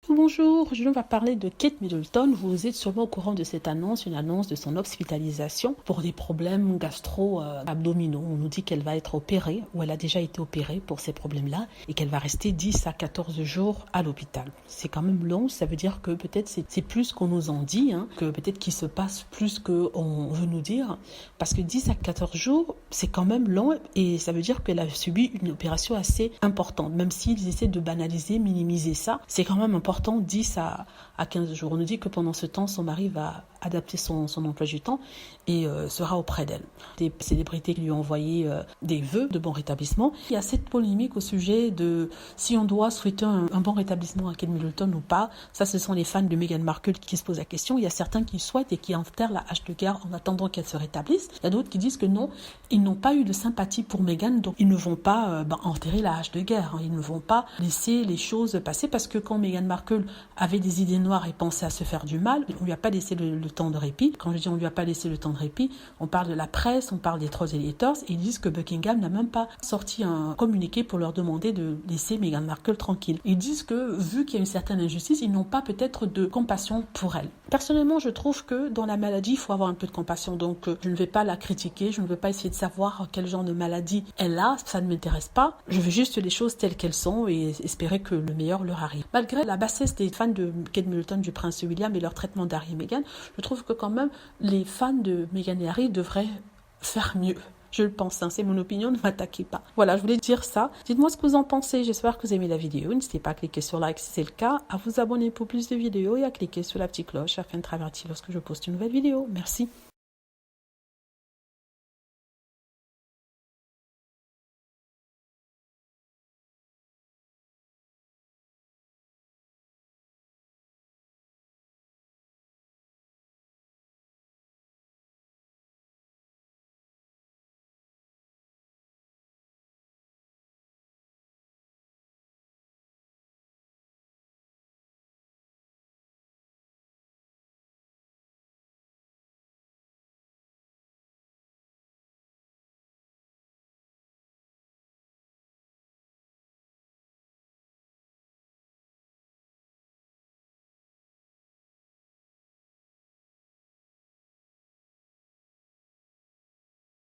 Bonjour, aujourd'hui on va parler de Kate Middleton. Vous êtes sûrement au courant de cette annonce, une annonce de son hospitalisation pour des problèmes gastro-abdominaux. On nous dit qu'elle va être opérée, ou elle a déjà été opérée pour ces problèmes-là, et qu'elle va rester 10 à 14 jours à l'hôpital. C'est quand même long, ça veut dire que peut-être c'est plus qu'on nous en dit, que peut-être qu'il se passe plus qu'on veut nous dire, parce que 10 à 14 jours, c'est quand même long, et ça veut dire qu'elle a subi une opération assez importante. Même s'ils essaient de banaliser, minimiser ça, c'est quand même important. 10 à 15 jours. On nous dit que pendant ce temps, son mari va adapter son emploi du temps et sera auprès d'elle. Des célébrités lui ont envoyé des vœux de bon rétablissement. Il y a cette polémique au sujet de si on doit souhaiter un bon rétablissement à Kate Middleton ou pas. Ça, ce sont les fans de Meghan Markle qui se posent la question. Il y a certains qui souhaitent et qui enterrent la hache de guerre en attendant qu'elle se rétablisse. Il y a d'autres qui disent que non, ils n'ont pas eu de sympathie pour Meghan, donc ils ne vont pas enterrer la hache de guerre. Ils ne vont pas laisser les choses passer parce que quand Meghan Markle avait des idées noires et pensait à se faire du mal, on lui a pas laissé le temps de répit. Quand je dis on lui a pas laissé le temps de répit, on parle de la presse, on parle des Trolls Editors, et ils disent que Buckingham n'a même pas sorti un communiqué pour leur demander de laisser Meghan Markle tranquille. Ils disent que vu qu'il y a une certaine injustice, ils n'ont pas peut-être de compassion pour elle. Personnellement, je trouve que dans la maladie, il faut avoir un peu de compassion, donc je ne vais pas la critiquer, je ne veux pas essayer de savoir quel genre de maladie elle a, ça ne m'intéresse pas. Je veux juste les choses telles qu'elles sont et espérer que le meilleur leur arrive. Malgré la bassesse des fans de Kate Middleton, du prince William et leur traitement d'Harry et Meghan, je trouve que quand même les fans de Meghan et Harry devraient faire mieux. Je le pense, c'est mon opinion, ne m'attaquez pas. Voilà, je voulais dire ça. Dites-moi ce que vous en pensez, j'espère que vous aimez la vidéo. N'hésitez pas à cliquer sur like si c'est le cas, à vous abonner pour plus de vidéos et à cliquer sur la petite cloche afin de travertir lorsque je poste une nouvelle vidéo. Merci.